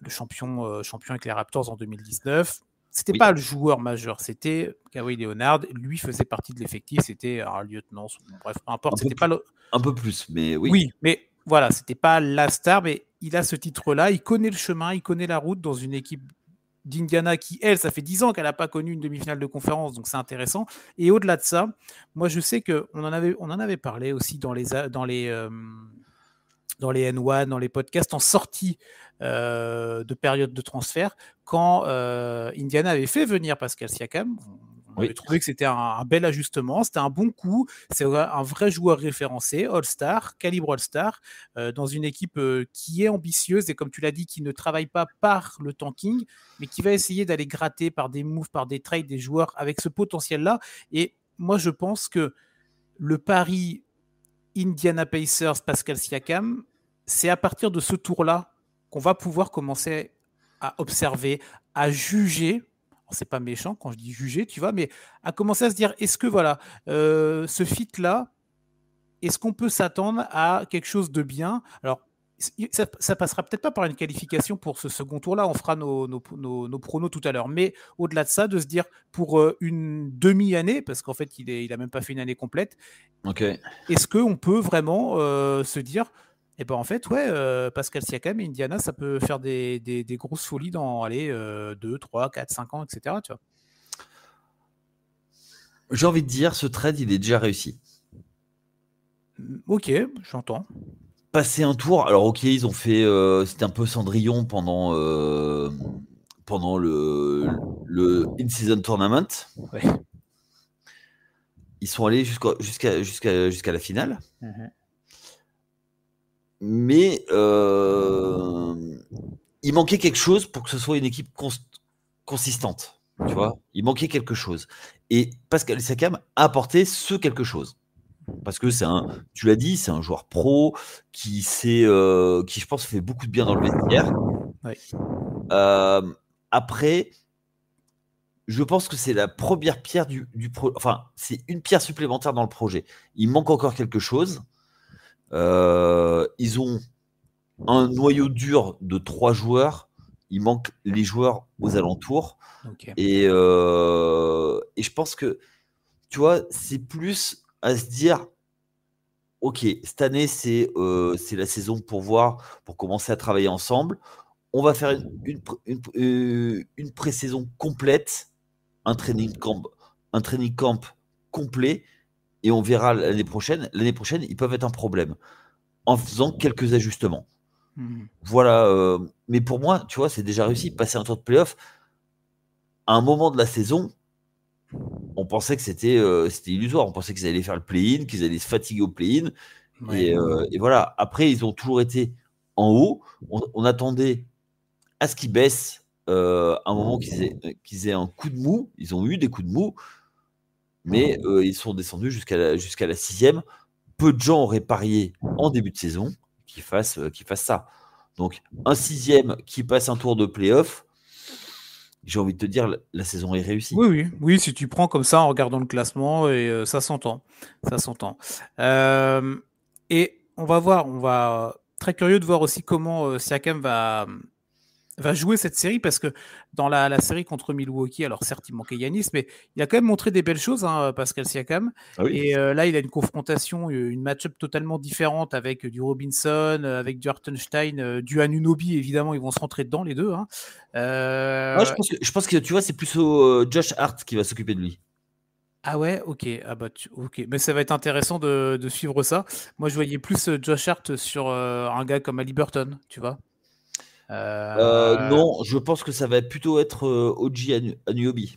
champion avec les Raptors en 2019. C'était pas le joueur majeur, c'était Kawhi Leonard. Lui faisait partie de l'effectif, c'était un lieutenant. Bref, peu importe. C'était pas un peu plus, mais oui. Oui, mais voilà, c'était pas la star, mais il a ce titre-là. Il connaît le chemin, il connaît la route dans une équipe d'Indiana qui, elle, ça fait 10 ans qu'elle n'a pas connu une demi-finale de conférence, donc c'est intéressant. Et au-delà de ça, moi je sais qu'on en avait parlé aussi dans les N1, dans les podcasts en sortie de période de transfert, quand Indiana avait fait venir Pascal Siakam. On avait trouvé que c'était un bel ajustement, c'était un bon coup, c'est un vrai joueur référencé, All-Star, calibre All-Star, dans une équipe qui est ambitieuse et comme tu l'as dit, qui ne travaille pas par le tanking, mais qui va essayer d'aller gratter par des moves, par des trades des joueurs avec ce potentiel-là. Et moi, je pense que le pari Indiana Pacers, Pascal Siakam, c'est à partir de ce tour-là qu'on va pouvoir commencer à observer, à juger. C'est pas méchant quand je dis juger, tu vois, mais à commencer à se dire, est-ce que voilà, ce fit-là, est-ce qu'on peut s'attendre à quelque chose de bien? Alors, ça passera peut-être pas par une qualification pour ce second tour-là, on fera nos pronos tout à l'heure, mais au-delà de ça, de se dire pour une demi-année, parce qu'en fait, il a même pas fait une année complète, est-ce qu'on peut vraiment se dire, eh ben en fait, ouais, Pascal Siakam et Indiana, ça peut faire des grosses folies dans 2, 3, 4, 5 ans, etc. Tu vois. J'ai envie de dire, ce trade, il est déjà réussi. Ok, j'entends. Passer un tour, alors ok, ils ont fait, c'était un peu Cendrillon pendant le in-season tournament. Ouais. Ils sont allés jusqu'à la finale. Mais il manquait quelque chose pour que ce soit une équipe consistante. Tu vois, il manquait quelque chose. Et Pascal Siakam a apporté ce quelque chose. Parce que tu l'as dit, c'est un joueur pro qui je pense fait beaucoup de bien dans le vestiaire. Ouais. Après, je pense que c'est la première pierre du projet. Enfin, c'est une pierre supplémentaire dans le projet. Il manque encore quelque chose. Ils ont un noyau dur de 3 joueurs. Il manque les joueurs aux alentours. Okay. Et je pense que, tu vois, c'est plus à se dire, ok, cette année, c'est la saison pour commencer à travailler ensemble. On va faire une pré-saison complète, un training camp complet, et on verra l'année prochaine. L'année prochaine, ils peuvent être un problème en faisant quelques ajustements. Voilà. Mais pour moi, tu vois, c'est déjà réussi. Passer un tour de playoff, à un moment de la saison, on pensait que c'était illusoire. On pensait qu'ils allaient faire le play-in, qu'ils allaient se fatiguer au play-in. Ouais. Et voilà. Après, ils ont toujours été en haut. On attendait à ce qu'ils baissent à un moment qu'ils aient un coup de mou. Ils ont eu des coups de mou, mais ils sont descendus jusqu'à la 6e. Peu de gens auraient parié en début de saison qu'ils fassent ça. Donc, un 6e qui passe un tour de play-off, j'ai envie de te dire, la saison est réussie. Oui, si tu prends comme ça en regardant le classement, et ça s'entend. Et on va voir, très curieux de voir aussi comment Siakam va jouer cette série, parce que dans la série contre Milwaukee, alors certes il manquait Giannis, mais il a quand même montré des belles choses, hein, Pascal Siakam. Ah oui. Et là il a une confrontation, une match-up totalement différente avec du Robinson, avec du Hartenstein, du Anunoby, évidemment ils vont se rentrer dedans les deux. Hein. Ouais, je pense que tu vois, c'est plus Josh Hart qui va s'occuper de lui. Ah ouais, ok. Ok. Mais ça va être intéressant de suivre ça. Moi je voyais plus Josh Hart sur un gars comme Haliburton, tu vois. Non, je pense que ça va plutôt être OG Anunoby.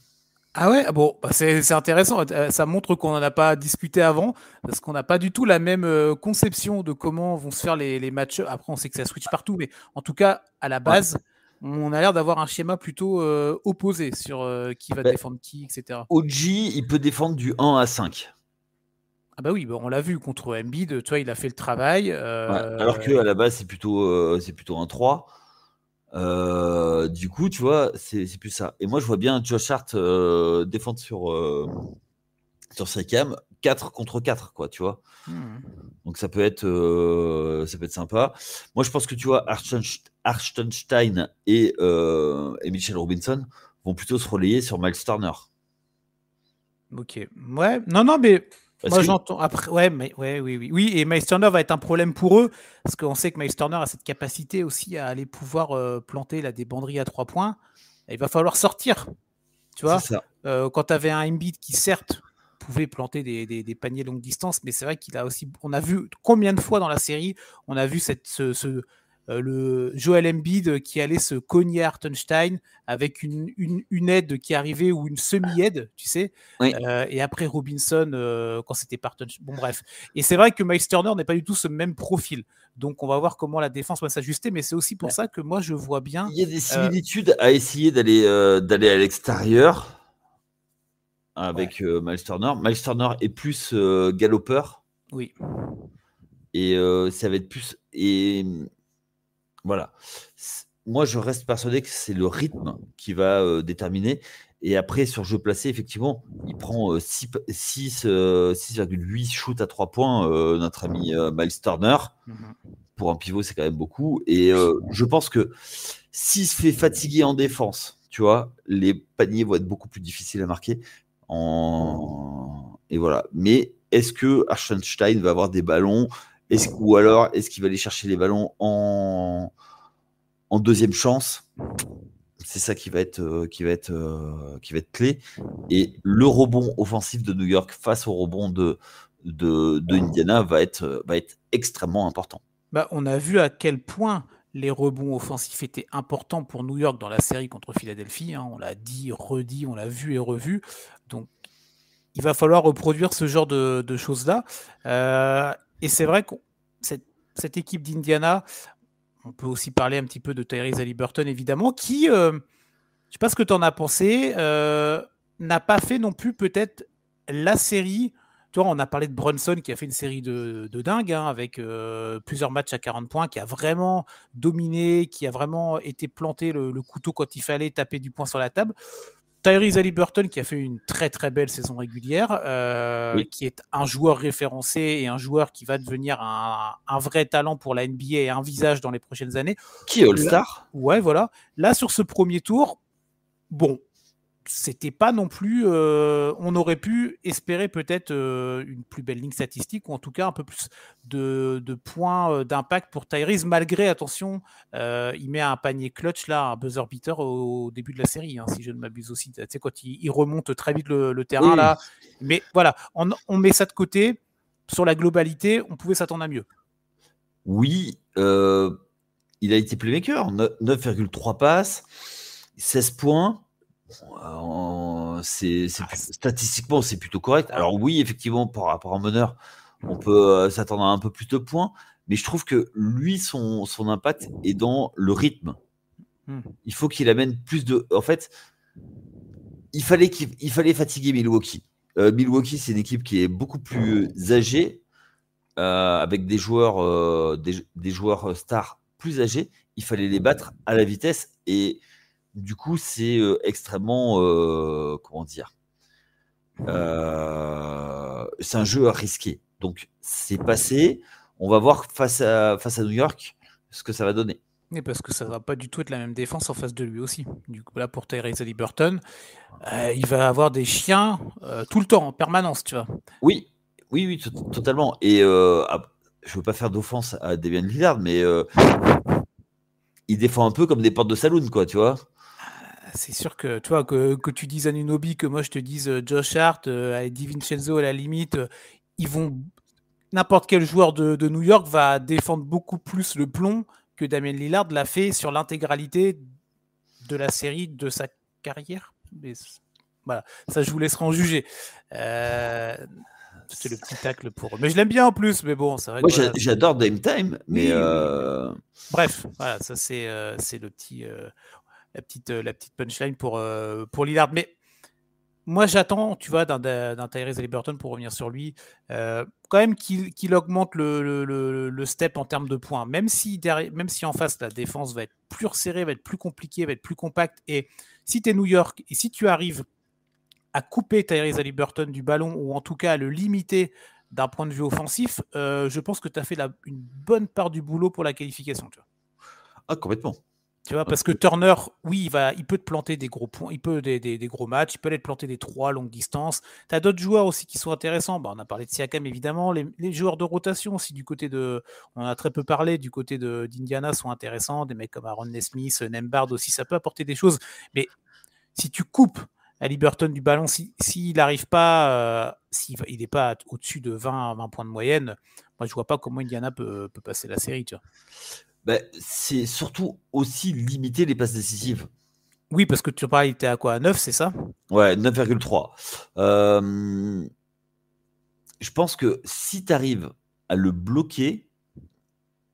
Ah ouais, bon, c'est intéressant. Ça montre qu'on n'en a pas discuté avant, parce qu'on n'a pas du tout la même conception de comment vont se faire les matchs. Après, on sait que ça switch partout, mais en tout cas, à la base, on a l'air d'avoir un schéma plutôt opposé sur qui va défendre qui, etc. OG, il peut défendre du 1 à 5. Ah bah oui, on l'a vu contre Embiid, tu vois, il a fait le travail. Alors qu'à la base, c'est plutôt un 3. Du coup, tu vois, c'est plus ça. Et moi, je vois bien Josh Hart défendre sur Siakam 4 contre 4, quoi, tu vois. Donc ça peut être sympa. Moi, je pense que tu vois, Hartenstein et Mitchell Robinson vont plutôt se relayer sur Miles Turner. Ok. Ouais. Non, mais moi j'entends après. Oui. Et Miles Turner va être un problème pour eux, parce qu'on sait que Miles Turner a cette capacité aussi à aller pouvoir planter là, des banderies à 3 points. il va falloir sortir. Tu vois, c'est ça. Quand tu avais un Embiid qui, certes, pouvait planter des paniers longue distance, mais c'est vrai qu'il a aussi. On a vu combien de fois dans la série, on a vu le Joel Embiid qui allait se cogner à Hartenstein avec une aide qui arrivait ou une semi-aide, tu sais. Oui. Et après Robinson, quand c'était par Hartenstein. Bon, bref. Et c'est vrai que Miles Turner n'est pas du tout ce même profil. Donc, on va voir comment la défense va s'ajuster, mais c'est aussi pour ça que moi, je vois bien. Il y a des similitudes à essayer d'aller à l'extérieur avec Miles Turner. Miles Turner est plus galopeur. Oui. Et ça va être plus. Et voilà. Moi, je reste persuadé que c'est le rythme qui va déterminer. Et après, sur jeu placé, effectivement, il prend 6,8 shoots à 3 points, notre ami Miles Turner. Pour un pivot, c'est quand même beaucoup. Et je pense que s'il se fait fatiguer en défense, tu vois, les paniers vont être beaucoup plus difficiles à marquer. Et voilà. Mais est-ce que Hartenstein va avoir des ballons ou alors est-ce qu'il va aller chercher les ballons en deuxième chance? C'est ça qui va être clé. Et le rebond offensif de New York face au rebond de Indiana va être extrêmement important. On a vu à quel point les rebonds offensifs étaient importants pour New York dans la série contre Philadelphie. On l'a dit, redit, on l'a vu et revu. Donc, il va falloir reproduire ce genre de choses-là. Et c'est vrai que cette équipe d'Indiana, on peut aussi parler un petit peu de Tyrese Haliburton, évidemment, qui, je ne sais pas ce que tu en as pensé, n'a pas fait non plus peut-être la série. Tu vois, on a parlé de Brunson qui a fait une série de dingue avec plusieurs matchs à 40 points, qui a vraiment dominé, qui a vraiment été planté le couteau quand il fallait taper du poing sur la table. Tyrese Haliburton qui a fait une très très belle saison régulière, qui est un joueur référencé et un joueur qui va devenir un vrai talent pour la NBA et un visage dans les prochaines années. Qui est All-Star ? Ouais, voilà. Là, sur ce premier tour, bon, c'était pas non plus. On aurait pu espérer peut-être une plus belle ligne statistique ou en tout cas un peu plus de points d'impact pour Tyrese, malgré, attention, il met un panier clutch, là, un buzzer beater au début de la série, si je ne m'abuse aussi. Tu sais, quand il remonte très vite le terrain, oui. Là. Mais voilà, on met ça de côté. Sur la globalité, on pouvait s'attendre à mieux. Oui, il a été playmaker, 9,3 passes, 16 points. Statistiquement, c'est plutôt correct. Alors oui, effectivement, par rapport à un meneur, on peut s'attendre à un peu plus de points, mais je trouve que lui, son impact est dans le rythme. Il faut qu'il amène plus de... En fait, il fallait fatiguer Milwaukee. Milwaukee, c'est une équipe qui est beaucoup plus âgée, avec des joueurs, des joueurs stars plus âgés. Il fallait les battre à la vitesse et du coup, c'est extrêmement, comment dire, c'est un jeu à risquer. Donc, c'est passé. On va voir face à New York ce que ça va donner. Oui, parce que ça ne va pas du tout être la même défense en face de lui aussi. Du coup, là, pour Tyrese Haliburton, il va avoir des chiens tout le temps, en permanence, tu vois. Oui, totalement. Et je ne veux pas faire d'offense à Damian Lillard, mais il défend un peu comme des portes de saloon, quoi, tu vois. C'est sûr que, tu vois, que tu dises Anunoby, que moi je te dise Josh Hart, DiVincenzo à la limite, ils vont. N'importe quel joueur de New York va défendre beaucoup plus le plomb que Damian Lillard l'a fait sur l'intégralité de la série de sa carrière. Mais voilà, ça je vous laisserai en juger. C'est le petit tacle pour. Mais je l'aime bien en plus, mais bon, c'est vrai. Moi, j'adore Dame Time, mais. Oui. Bref, voilà, ça c'est le petit. La petite punchline pour Lillard. Mais moi, j'attends, tu vois, d'un Tyrese Haliburton, pour revenir sur lui, quand même qu'il augmente le step en termes de points. Même si en face, la défense va être plus resserrée, va être plus compliquée, va être plus compacte. Et si tu es New York et si tu arrives à couper Tyrese Haliburton du ballon ou en tout cas à le limiter d'un point de vue offensif, je pense que tu as fait une bonne part du boulot pour la qualification. Tu vois. Ah, complètement. Tu vois, parce que Turner, oui, il peut te planter des gros points, il peut des gros matchs, il peut aller te planter des 3 longues distances. Tu as d'autres joueurs aussi qui sont intéressants. On a parlé de Siakam, évidemment. Les joueurs de rotation aussi, on en a très peu parlé, du côté d'Indiana sont intéressants. Des mecs comme Aaron Nesmith, Nembhard aussi, ça peut apporter des choses. Mais si tu coupes à Liberton du ballon, s'il n'arrive pas, s'il n'est pas au-dessus de 20 points de moyenne, moi, je vois pas comment Indiana peut passer la série, tu vois. C'est surtout aussi limiter les passes décisives. Oui, parce que tu parlais, il était à quoi, à 9, c'est ça? Ouais, 9,3. Je pense que si tu arrives à le bloquer,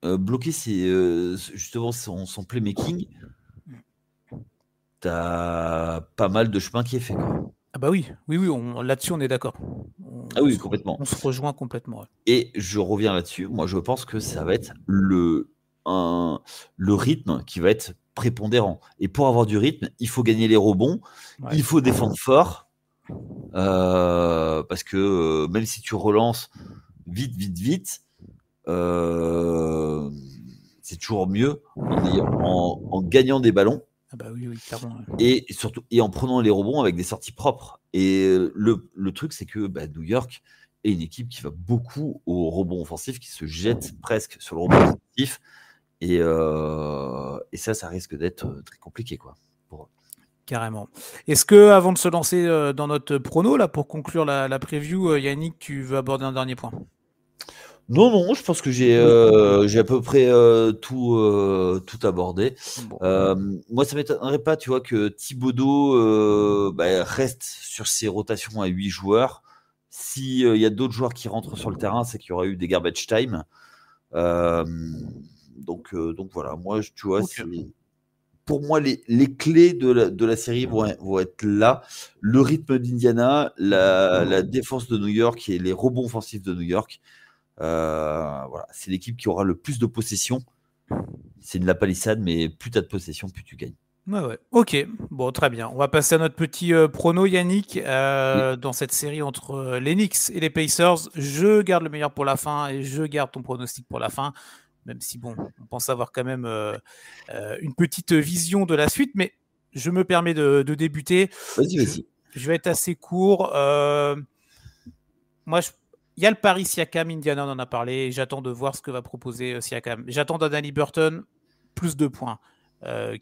c'est justement son playmaking, tu as pas mal de chemin qui est fait, quoi. Ah bah oui, là-dessus on est d'accord. Ah oui, complètement. On se rejoint complètement. Ouais. Et je reviens là-dessus. Moi, je pense que ça va être le rythme qui va être prépondérant. Et pour avoir du rythme, il faut gagner les rebonds, il faut défendre fort, parce que même si tu relances vite, c'est toujours mieux en gagnant des ballons. Ah bah oui, clairement. Ouais. Et surtout, et en prenant les rebonds avec des sorties propres. Et le truc, c'est que New York est une équipe qui va beaucoup au rebond offensif, qui se jette presque sur le rebond offensif. Et ça risque d'être très compliqué, quoi. Carrément. Est-ce que, avant de se lancer dans notre prono, là, pour conclure la preview, Yannick, tu veux aborder un dernier point? Non, je pense que j'ai à peu près tout abordé. Bon. Moi, ça m'étonnerait pas, tu vois, que Thibodeau reste sur ses rotations à 8 joueurs. S'il y a d'autres joueurs qui rentrent sur le terrain, c'est qu'il y aura eu des garbage time. Donc voilà, moi, tu vois, pour moi, les clés de la série vont être là. Le rythme d'Indiana, la défense de New York et les rebonds offensifs de New York. Voilà, c'est l'équipe qui aura le plus de possession. C'est de la palissade, mais plus tu as de possession, plus tu gagnes. Ouais. Ok, bon, très bien. On va passer à notre petit prono, Yannick. Dans cette série entre les Knicks et les Pacers, je garde le meilleur pour la fin et je garde ton pronostic pour la fin. Même si, bon, on pense avoir quand même une petite vision de la suite, mais je me permets de débuter. Vas-y. Je vais être assez court. Moi, il y a le pari Siakam, Indiana, on en a parlé. J'attends de voir ce que va proposer Siakam. J'attends d'Anthony Burton plus de points,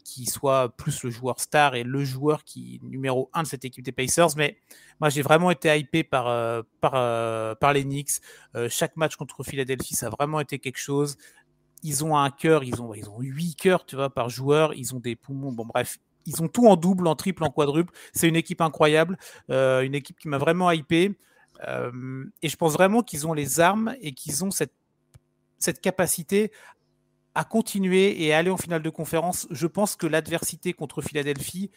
qui soit plus le joueur star et le joueur qui numéro 1 de cette équipe des Pacers. Mais moi, j'ai vraiment été hypé par les Knicks. Chaque match contre Philadelphie, ça a vraiment été quelque chose. Ils ont un cœur, ils ont 8 cœurs, tu vois, par joueur. Ils ont des poumons. Bon, bref, ils ont tout en double, en triple, en quadruple. C'est une équipe incroyable, une équipe qui m'a vraiment hypé. Et je pense vraiment qu'ils ont les armes et qu'ils ont cette capacité à continuer et à aller en finale de conférence. Je pense que l'adversité contre Philadelphie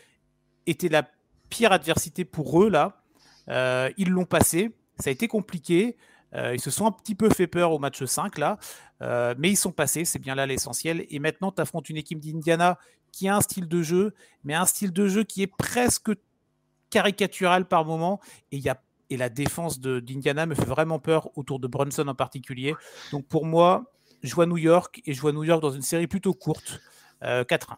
était la pire adversité pour eux, là. Ils l'ont passé. Ça a été compliqué. Ils se sont un petit peu fait peur au match 5, là. Mais ils sont passés. C'est bien là l'essentiel. Et maintenant, tu affrontes une équipe d'Indiana qui a un style de jeu, mais un style de jeu qui est presque caricatural par moment. Et la défense d'Indiana me fait vraiment peur, autour de Brunson en particulier. Donc pour moi, je vois New York, et je vois New York dans une série plutôt courte, 4-1.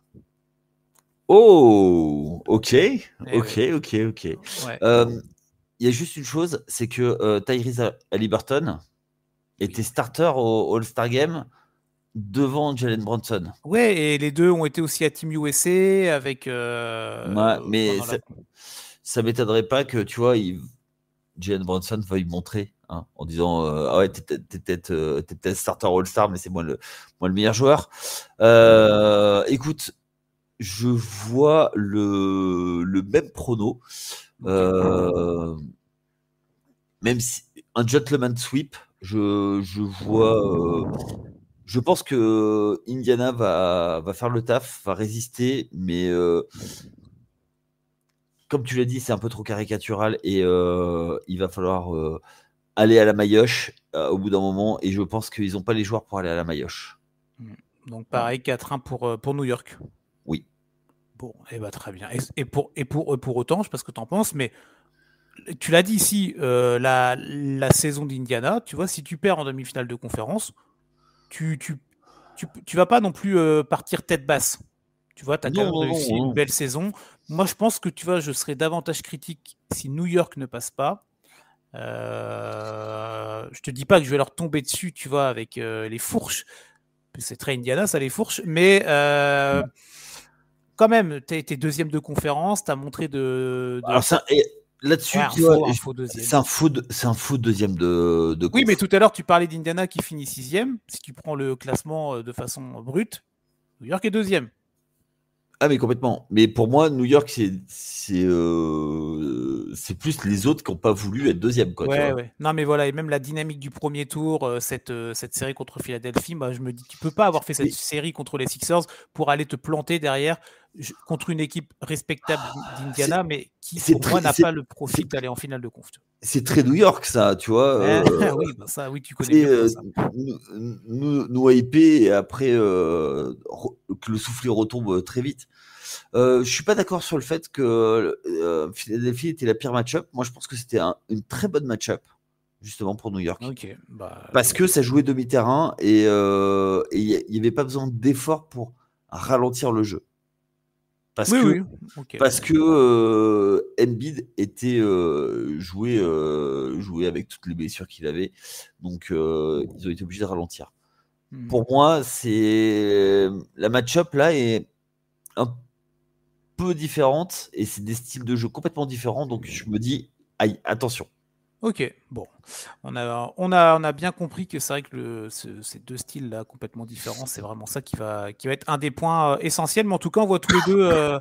Oh, ok. Ouais. Y a juste une chose, c'est que Tyrese Haliburton était starter au All-Star Game devant Jalen Brunson. Ouais, et les deux ont été aussi à Team USA avec. Mais ça m'étonnerait pas que, tu vois, Jalen Brunson veuille montrer, hein, en disant ah ouais, t'es peut-être starter All-Star, mais c'est moi le meilleur joueur. Écoute, je vois le même prono. Même si un gentleman sweep, je vois. Je pense que Indiana va faire le taf, va résister, mais comme tu l'as dit, c'est un peu trop caricatural et il va falloir aller à la maillotche au bout d'un moment. Et je pense qu'ils n'ont pas les joueurs pour aller à la maillotche. Donc pareil, 4-1 pour New York. Oui. Bon, très bien. Et pour autant, je ne sais pas ce que tu en penses, mais tu l'as dit ici, la saison d'Indiana, tu vois, si tu perds en demi-finale de conférence, tu vas pas non plus partir tête basse. Tu vois, tu as quand même réussi une belle saison. Moi, je pense que je serais davantage critique si New York ne passe pas. Je te dis pas que je vais leur tomber dessus, tu vois, avec les fourches. C'est très Indiana, ça, les fourches. Mais quand même, tu es deuxième de conférence, tu as montré de... Alors là-dessus, c'est un faux deuxième de conf. Oui, mais tout à l'heure, tu parlais d'Indiana qui finit 6e. Si tu prends le classement de façon brute, New York est 2e. Ah, mais complètement. Mais pour moi, New York, c'est plus les autres qui n'ont pas voulu être 2e. Quoi, ouais. Non, mais voilà, et même la dynamique du premier tour, cette série contre Philadelphie, moi, je me dis, tu peux pas avoir fait cette série contre les Sixers pour aller te planter derrière contre une équipe respectable d'Indiana, mais qui, pour moi, n'a pas le profil d'aller en finale de conf. C'est très New York, ça, tu vois. Oui, ça, oui, tu connais bien ça. Nous hyper et après que le soufflet retombe très vite. Je suis pas d'accord sur le fait que Philadelphie était la pire match-up. Moi, je pense que c'était une très bonne match-up, justement, pour New York. Okay, parce que ça jouait demi-terrain et il n'y avait pas besoin d'efforts pour ralentir le jeu. Parce que Embiid était joué avec toutes les blessures qu'il avait. Donc, ils ont été obligés de ralentir. Pour moi, la match-up là est un peu différente et c'est des styles de jeu complètement différents. Donc, je me dis, aïe, attention. Ok, bon, on a bien compris que c'est vrai que ces deux styles-là complètement différents, c'est vraiment ça qui va être un des points essentiels. Mais en tout cas, on voit tous les deux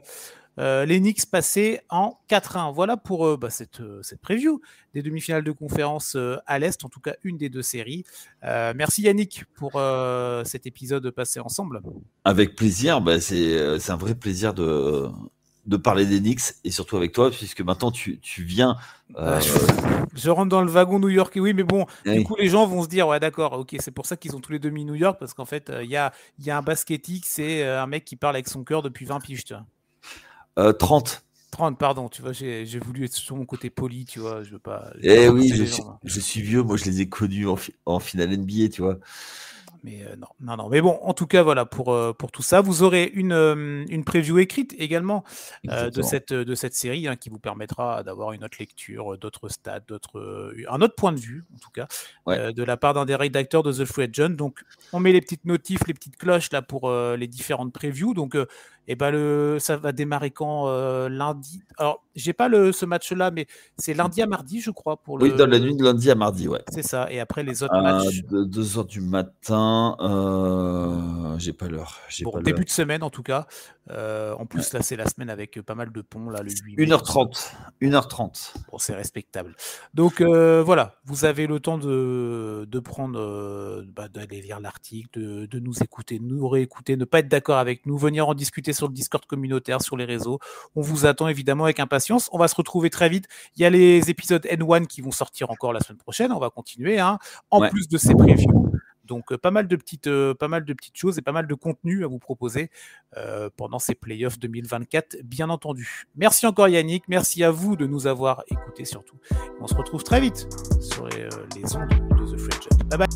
les Knicks passer en 4-1. Voilà pour cette preview des demi-finales de conférence à l'Est, en tout cas une des deux séries. Merci Yannick pour cet épisode passé ensemble. Avec plaisir, c'est un vrai plaisir de parler des Knicks et surtout avec toi, puisque maintenant tu viens. Je rentre dans le wagon New York, oui, mais bon, du coup les gens vont se dire, ouais, d'accord, ok, c'est pour ça qu'ils ont tous les deux mis New York, parce qu'en fait, il y a un basketique, c'est un mec qui parle avec son cœur depuis 20 piges, tu vois. 30. 30, pardon, tu vois, j'ai voulu être sur mon côté poli, tu vois, je veux pas. Oui, je suis vieux, moi je les ai connus en finale NBA, tu vois. Mais non. Mais bon, en tout cas, voilà, pour tout ça, vous aurez une preview écrite également de cette série qui vous permettra d'avoir une autre lecture, d'autres stats, un autre point de vue, en tout cas, de la part d'un des rédacteurs de The Free Agent. Donc, on met les petites notifs, les petites cloches là pour les différentes previews. Donc, ça va démarrer quand lundi. Alors, j'ai pas ce match-là, mais c'est lundi à mardi, je crois. Oui, dans la nuit de lundi à mardi, ouais. C'est ça. Et après, les autres matchs. 2h du matin, j'ai pas l'heure. Début de semaine, en tout cas. En plus, là, c'est la semaine avec pas mal de ponts, là, le 8 mai. 1h30. Bon, c'est respectable. Donc, voilà, vous avez le temps de prendre, d'aller lire l'article, de nous écouter, de nous réécouter, ne pas être d'accord avec nous, venir en discuter sur le Discord communautaire, sur les réseaux. On vous attend évidemment avec impatience. On va se retrouver très vite. Il y a les épisodes N1 qui vont sortir encore la semaine prochaine. On va continuer, en plus de ces previews. Donc, pas mal de petites choses et pas mal de contenu à vous proposer pendant ces playoffs 2024, bien entendu. Merci encore Yannick, merci à vous de nous avoir écoutés surtout. On se retrouve très vite sur les ondes de The Free Agent. Bye bye.